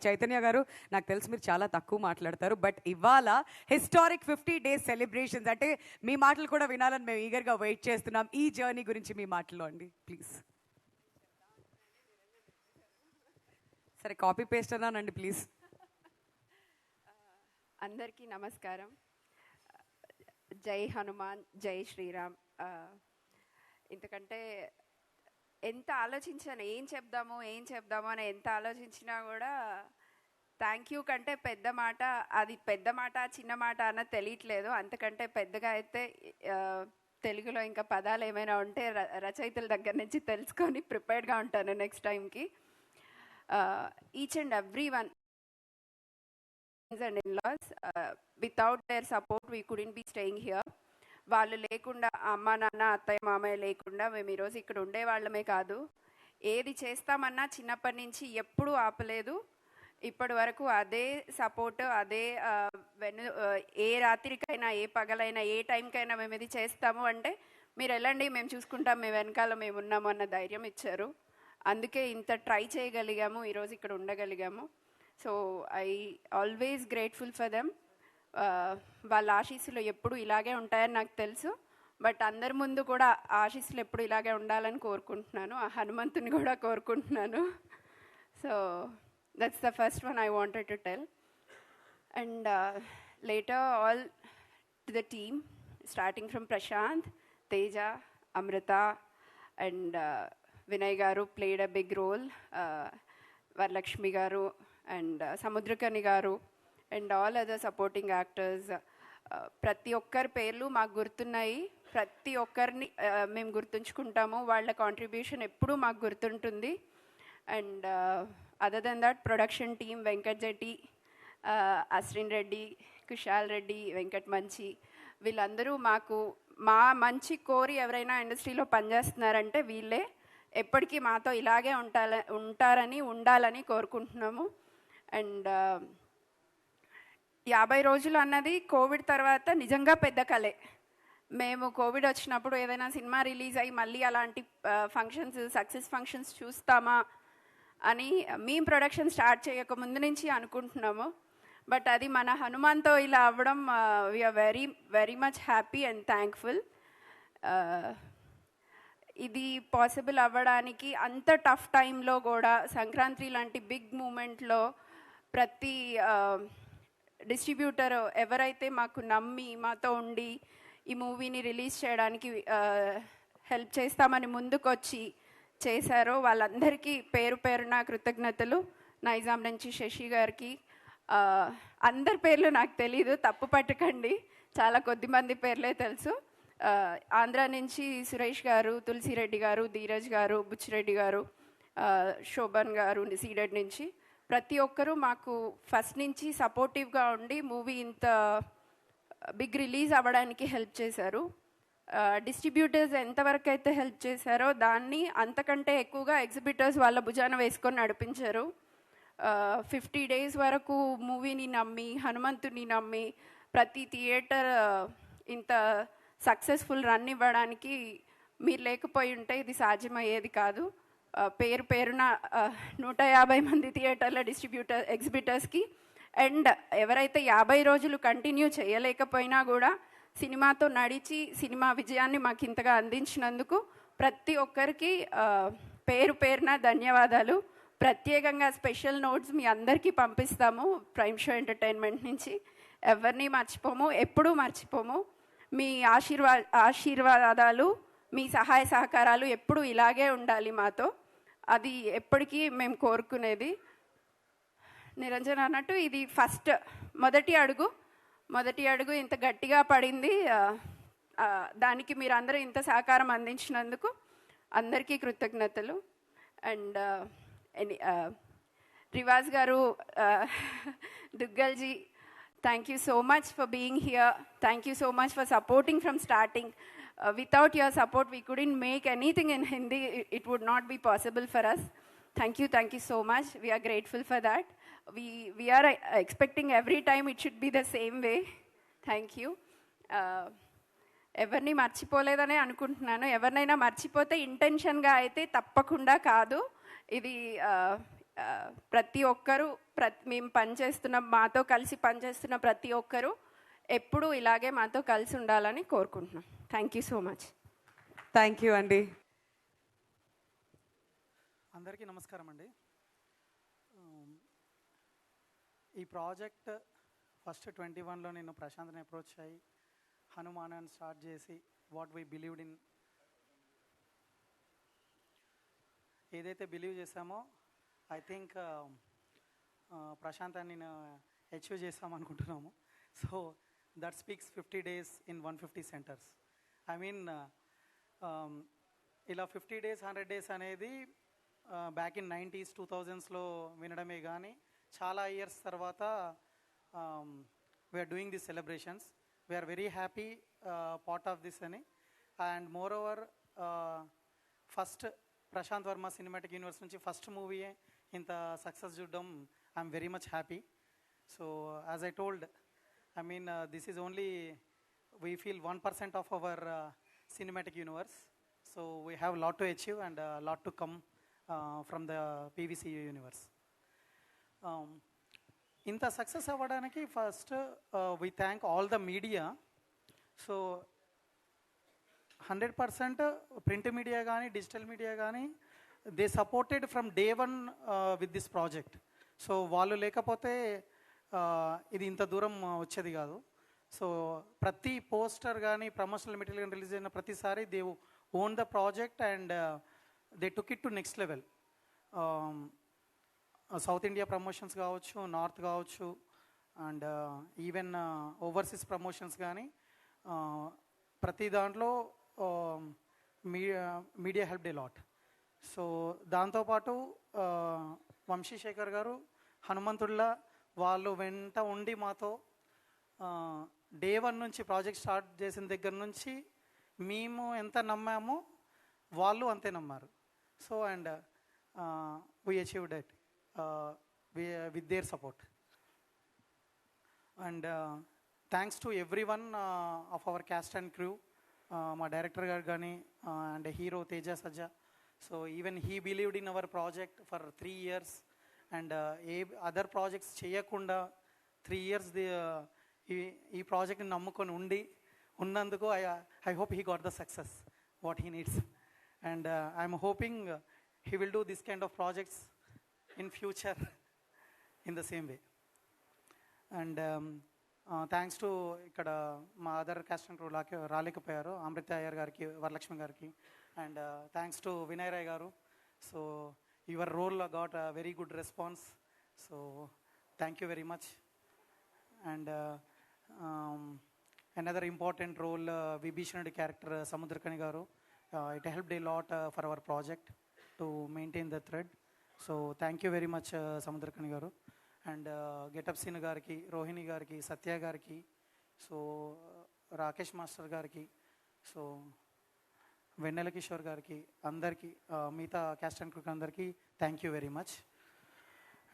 చైతన్య గారు, నాకు తెలుసు మీరు చాలా తక్కువ మాట్లాడతారు, బట్ ఇవాళ హిస్టారిక్ 50 డేస్ సెలబ్రేషన్స్ అంటే మీ మాటలు కూడా వినాలని మేము ఈగర్గా వెయిట్ చేస్తున్నాం. ఈ జర్నీ గురించి మీ మాటలో అండి ప్లీజ్. సరే కాపీ పేస్ట్ అన్నానండి ప్లీజ్. అందరికీ నమస్కారం. జై హనుమాన్, జై శ్రీరామ్. ఇంతకంటే ఎంత ఆలోచించాను ఏం చెప్దాము అని ఎంత ఆలోచించినా కూడా థ్యాంక్ యూ కంటే పెద్ద మాట, అది పెద్ద మాట చిన్న మాట అన్నది తెలియట్లేదు. అంతకంటే పెద్దగా అయితే తెలుగులో ఇంకా పదాలు ఏమైనా ఉంటే రచయితల దగ్గర నుంచి తెలుసుకొని ప్రిపేర్డ్గా ఉంటాను నెక్స్ట్ టైంకి. Each and every one and in-laws, without their support we couldn't be staying here. వాళ్ళు లేకుండా అమ్మ నాన్న అత్తయ్య మామయ్య లేకుండా మేము ఈరోజు ఇక్కడ ఉండేవాళ్ళమే కాదు. ఏది చేస్తామన్నా చిన్నప్పటి నుంచి ఎప్పుడూ ఆపలేదు. ఇప్పటి వరకు అదే సపోర్ట్, అదే ఏ రాత్రికైనా ఏ పగలైనా ఏ టైంకైనా మేము ఇది చేస్తాము అంటే మీరు వెళ్ళండి మేము చూసుకుంటాం, మేము వెనకాల మేము ఉన్నాము అన్న ధైర్యం ఇచ్చారు. అందుకే ఇంత ట్రై చేయగలిగాము, ఈరోజు ఇక్కడ ఉండగలిగాము. So I always grateful for them. వాళ్ళ ఆశీస్సులు ఎప్పుడు ఇలాగే ఉంటాయని నాకు తెలుసు, బట్ అందరి ముందు కూడా ఆశీస్సులు ఎప్పుడు ఇలాగే ఉండాలని కోరుకుంటున్నాను. ఆ హనుమంతుని కూడా కోరుకుంటున్నాను. So that's the first one I wanted to tell. And later all to the team, starting from Prashant, Teja, Amrita and Vinay garu played a big role, Varalakshmi garu and Samudrakani garu and all other supporting actors. ప్రతి ఒక్కరి పేర్లు మాకు గుర్తున్నాయి, ప్రతి ఒక్కరిని మేము గుర్తుంచుకుంటాము. వాళ్ళ contribution ఎప్పుడూ మాకు గుర్తుంటుంది. And other then that production team, Venkat Jetti, Ashwin Reddy, Kushal Reddy, Venkat Manchi, వీళ్ళందరూ మాకు మా మంచి కోరి ఎవరైనా ఇండస్ట్రీలో పనిచేస్తున్నారంటే వీళ్ళే. ఎప్పటికీ మాతో ఇలాగే ఉంటారని ఉండాలని కోరుకుంటున్నాము. అండ్ 50 రోజులు అన్నది కోవిడ్ తర్వాత నిజంగా పెద్ద కలే. మేము కోవిడ్ వచ్చినప్పుడు ఏదైనా సినిమా రిలీజ్ అయ్యి మళ్ళీ అలాంటి ఫంక్షన్స్, సక్సెస్ ఫంక్షన్స్ చూస్తామా అని మేము ప్రొడక్షన్ స్టార్ట్ చేయక ముందు నుంచి అనుకుంటున్నాము. బట్ అది మన హనుమాన్తో ఇలా అవ్వడం we are very very much happy and thankful. ఇది పాసిబుల్ అవ్వడానికి అంత టఫ్ టైంలో కూడా సంక్రాంతి లాంటి బిగ్ మూమెంట్లో ప్రతి డిస్ట్రిబ్యూటర్ ఎవరైతే మాకు నమ్మి మాతో ఉండి ఈ మూవీని రిలీజ్ చేయడానికి హెల్ప్ చేస్తామని ముందుకొచ్చి చేశారో వాళ్ళందరికీ పేరు పేరున కృతజ్ఞతలు. నైజాం నుంచి శశి గారికి, అందరి పేర్లు నాకు తెలీదు, తప్పు పట్టకండి, చాలా కొద్దిమంది పేర్లే తెలుసు. ఆంధ్ర నుంచి సురేష్ గారు, తులసిరెడ్డి గారు, ధీరజ్ గారు, బుచ్చిరెడ్డి గారు, శోభన్ గారు సీడెడ్ నుంచి ప్రతి ఒక్కరూ మాకు ఫస్ట్ నుంచి సపోర్టివ్గా ఉండి మూవీ ఇంత బిగ్ రిలీజ్ అవ్వడానికి హెల్ప్ చేశారు. డిస్ట్రిబ్యూటర్స్ ఎంతవరకు అయితే హెల్ప్ చేశారో దాన్ని అంతకంటే ఎక్కువగా ఎగ్జిబిటర్స్ వాళ్ళ భుజాన వేసుకొని నడిపించారు. 50 days వరకు మూవీని నమ్మి, హనుమంతుని నమ్మి ప్రతి థియేటర్ ఇంత సక్సెస్ఫుల్ రన్ ఇవ్వడానికి మీరు లేకపోయి ఉంటే ఇది సాధ్యమయ్యేది కాదు. పేరు పేరున 150 మంది థియేటర్ల ఎగ్జిబిటర్స్కి అండ్ ఎవరైతే 50 రోజులు కంటిన్యూ చేయలేకపోయినా కూడా సినిమాతో నడిచి సినిమా విజయాన్ని మాకు ఇంతగా అందించినందుకు ప్రతి ఒక్కరికి పేరు పేరున ధన్యవాదాలు. ప్రత్యేకంగా స్పెషల్ నోట్స్ మీ అందరికీ పంపిస్తాము ప్రైమ్ షో ఎంటర్టైన్మెంట్ నుంచి. ఎవరిని మర్చిపోము, ఎప్పుడూ మర్చిపోము. మీ ఆశీర్వాదాలు, మీ సహాయ సహకారాలు ఎప్పుడు ఇలాగే ఉండాలి మాతో, అది ఎప్పటికీ మేము కోరుకునేది. నిరంజన్ అన్నట్టు ఇది మొదటి అడుగు ఇంత గట్టిగా పడింది. దానికి మీరు అందరూ ఇంత సహకారం అందించినందుకు అందరికీ కృతజ్ఞతలు. అండ్ రివాజ్ గారు, దుగ్గల్జీ, thank you so much for being here. Thank you so much for supporting from starting. Without your support we couldn't make anything in Hindi. It would not be possible for us. Thank you so much. We are grateful for that. We are expecting every time it should be the same way. Thank you. ఎవరిని మర్చిపోలేదనే అనుకుంటున్నాను. ఎవరినైనా మర్చిపోతే ఇంటెన్షన్గా అయితే తప్పకుండా కాదు. ఇది ప్రతి ఒక్కరూ మేము పనిచేస్తున్న మాతో కలిసి పనిచేస్తున్న ప్రతి ఒక్కరూ ఎప్పుడూ ఇలాగే మాతో కలిసి ఉండాలని కోరుకుంటున్నాం. Thank you so much. Thank you అండి. అందరికీ నమస్కారం అండి. ఈ ప్రాజెక్ట్ ఫస్ట్ 21లో నేను ప్రశాంత్ని అప్రోచ్ అయ్యి హనుమాన్ స్టార్ట్ చేసి వాట్ వీ బిలీవ్డ్ ఇన్, ఏదైతే బిలీవ్ చేశామో ఐ థింక్ ప్రశాంత్ అని నేను అచీవ్ చేస్తామనుకుంటున్నాము. So that speaks 50 days in 150 centers. I mean ఇలా 50 days 100 days అనేది బ్యాక్ ఇన్ 90s 2000sలో వినడమే కానీ చాలా ఇయర్స్ తర్వాత we're doing this celebrations. We're very happy part of this అని. And moreover first Prashanth Varma cinematic universe నుంచి ఫస్ట్ మూవీయే ఇంత సక్సెస్ చూడడం I'm very much happy. So as I told, I mean, this is only, we feel 1% of our cinematic universe. So we have a lot to achieve and a lot to come from the PVCU universe. ఇంత success అవ్వడానికి first we thank all the media. So 100% print media కానీ digital media కానీ they supported from day one with this project. So వాళ్ళు లేకపోతే ఇది ఇంత దూరం వచ్చేది కాదు. సో ప్రతి పోస్టర్ కానీ ప్రమోషనల్ మెటీరియల్ కానీ రిలీజ్ అయిన ప్రతిసారి they own the project and they took it to next level. South India promotions కావచ్చు, నార్త్ కావచ్చు, అండ్ ఈవెన్ ఓవర్సీస్ ప్రమోషన్స్ కానీ ప్రతి దాంట్లో media help day lot. So దాంతోపాటు వంశీశేఖర్ గారు హనుమంతుల్లా వాళ్ళు వెంట ఉండి మాతో డే 1 నుంచి ప్రాజెక్ట్ స్టార్ట్ చేసిన దగ్గర నుంచి మేము ఎంత నమ్మామో వాళ్ళు అంతే నమ్మారు. So and we achieved it with their support. And thanks to every one of our caste and crew, మా డైరెక్టర్ గారు కానీ and hero Teja Sajja. So even he believed in our project for 3 years. And A other projects చేయకుండా 3 years ఈ ప్రాజెక్ట్ని నమ్ముకొని ఉన్నందుకు I hope he got the success what he needs. And I'm hoping he will do this kind of projects in future in the same way. And thanks to ఇక్కడ మా other caste and crew రాలేకపోయారు, అమృత అయ్యర్ గారికి, వరలక్ష్మి గారికి. And thanks to Vinay Rai గారు. So your role got a very good response, so thank you very much. And another important role, Vibhishanudi character Samudrakani garu, it helped a lot for our project to maintain the thread. So thank you very much Samudrakani garu. And Getup Scene gariki, Rohini gariki, Satya gariki, so Rakesh master gariki, so Vennela Kishore గారికి, అందరికీ మిగతా cast and క్రూకి అందరికీ thank you very much.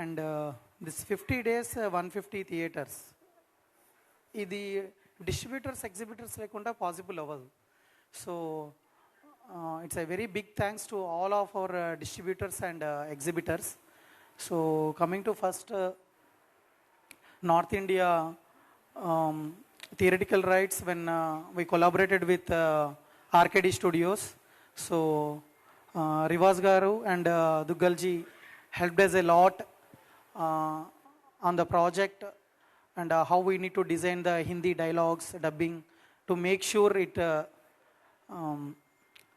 And this 50 days 150 theatres, ఇది distributors exhibitors లేకుండా possible అవ్వదు. So it's a very big thanks to all of our distributors and exhibitors. So coming to first North India theatrical rights, when we collaborated with RKD Studios. So Rivas Garu and Duggalji helped us a lot on the project and how we need to design the Hindi dialogues, dubbing, to make sure it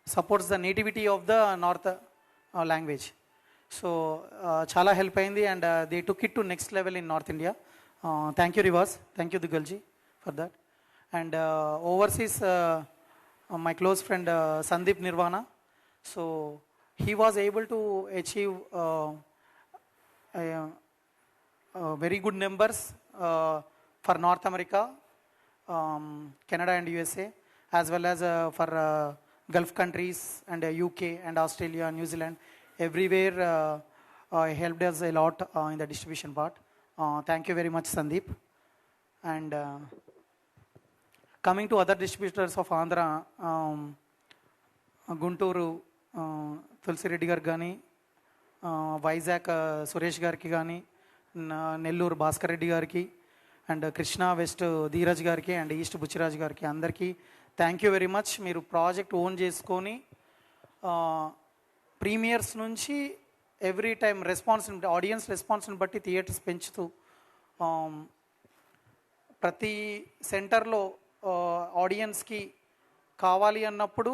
supports the nativity of the North language. So chala help ayindi and they took it to next level in North India. Thank you Rivas, thank you Duggalji for that. And overseas my close friend Sandeep Nirvana. So he was able to achieve very good numbers for North America, Canada and USA, as well as for Gulf countries and UK and Australia, New Zealand. Everywhere he helped us a lot in the distribution part. Thank you very much Sandeep. And coming to other distributors of Andhra, Gunturu, Tulsi Reddy garu gaani, Vizag Suresh గారికి కానీ, నెల్లూరు భాస్కర్ రెడ్డి గారికి, and Krishna west Dheeraj గారికి, and east Buchiraj గారికి అందరికీ thank you very much. మీరు project own చేసుకొని premieres నుంచి every time audience రెస్పాన్స్ని బట్టి థియేటర్స్ పెంచుతూ ప్రతి సెంటర్లో ఆడియన్స్కి కావాలి అన్నప్పుడు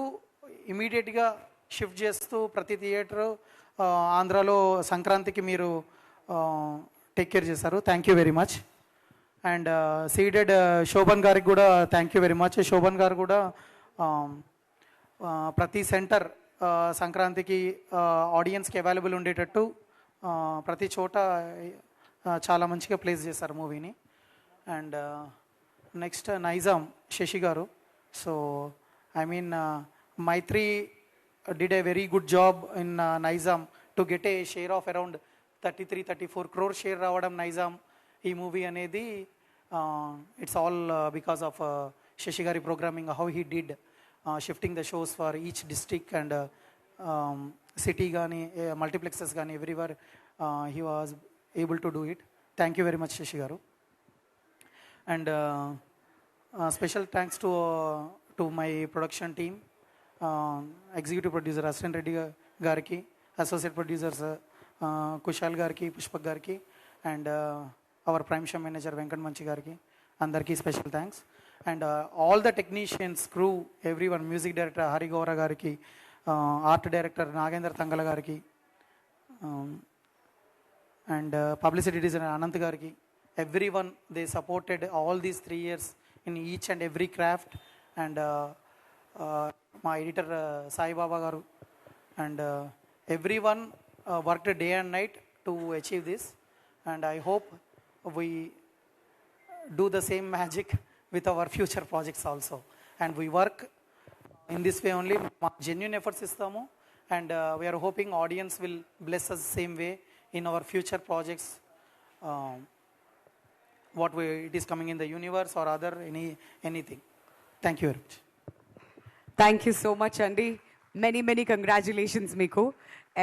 ఇమీడియట్గా షిఫ్ట్ చేస్తూ ప్రతి థియేటరు ఆంధ్రాలో సంక్రాంతికి మీరు టేక్ కేర్ చేశారు. Thank you very much. And Ceded Shobhan గారికి కూడా thank you very much. Shobhan garu కూడా ప్రతి సెంటర్ సంక్రాంతికి ఆడియన్స్కి అవైలబుల్ ఉండేటట్టు ప్రతి చోట చాలా మంచిగా ప్లేస్ చేశారు మూవీని. And next Nizam Sashi garu. So I mean Mythri did a very good job in Nizam to get a share of around 33-34 crore share రావడం నైజాం ఈ మూవీ అనేది it's all because of Sasi గారి programming, how he did shifting the shows for each district and city కానీ multiplexes కానీ everywhere he was able to do it. Thank you very much Sasi గారు. And special thanks to my production team, executive producer assistant Reddy గారికి, associate producers Kushal గారికి, పుష్పక్ గారికి, and our prime show manager Venkat Manchi గారికి అందరికీ special thanks. And all the technicians, crew, everyone, music director Harigowra గారికి, art director Nagendra Tangala గారికి, and publicity designer Anant గారికి, everyone they supported all these 3 years in each and every craft. And మా editor Saibaba garu, and everyone worked day and night to achieve this. And I hope we do the same magic with our future projects also. And we work in this way only. మా genuine efforts ఇస్తాము, and we are hoping audience will bless us same way in our future projects, what it is coming in the universe or other anything. Thank you very much. Thank you so much అండి. Many congratulations మీకు.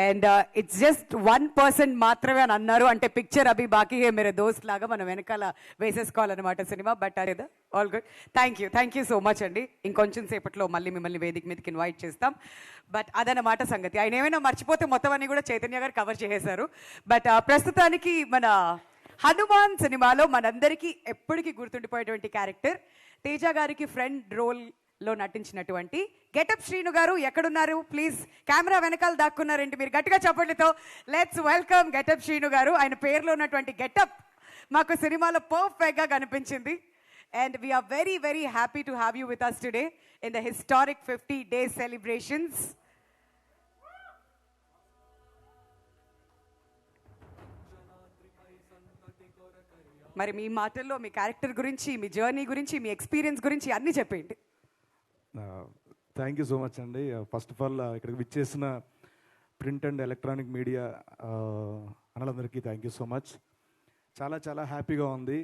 And it's just 1% మాత్రమే అని అన్నారు, అంటే picture అభి బాకీ హే మేరే దోస్త్ లాగా మనం వెనకాల వేసేసుకోవాలన్నమాట సినిమా. బట్ అదేదా all good. Thank you so much అండి. ఇంకొంచెం సేపట్లో మళ్ళీ మిమ్మల్ని వేదిక మీదకి ఇన్వైట్ చేస్తాం. బట్ అదన్నమాట సంగతి. ఆయన ఏమైనా మర్చిపోతే మొత్తం అన్ని కూడా చైతన్య గారు కవర్ చేసేశారు. బట్ ప్రస్తుతానికి మన హనుమాన్ సినిమాలో మనందరికీ ఎప్పటికీ గుర్తుండిపోయేటువంటి క్యారెక్టర్ తేజ గారికి ఫ్రెండ్ రోల్లో నటించినటువంటి గెటప్ శ్రీను గారు ఎక్కడున్నారు? ప్లీజ్, కెమెరా వెనకాల దాక్కున్నారేంటి మీరు? గట్టిగా చెప్పండితో let's welcome Getup Srinu garu. ఆయన పేరులో ఉన్నటువంటి గెటప్ మాకు సినిమాలో పర్ఫెక్ట్గా కనిపించింది. And we are very happy to have you with us today in the historic 50 days celebrations. మరి మీ మాటల్లో మీ క్యారెక్టర్ గురించి, మీ జర్నీ గురించి, మీ ఎక్స్పీరియన్స్ గురించి అన్నీ చెప్పండి. థ్యాంక్ యూ సో మచ్ అండి. ఫస్ట్ ఆఫ్ ఆల్ ఇక్కడికి విచ్చేసిన ప్రింట్ అండ్ ఎలక్ట్రానిక్ మీడియా అన్నలందరికీ థ్యాంక్ యూ సో మచ్. చాలా హ్యాపీగా ఉంది.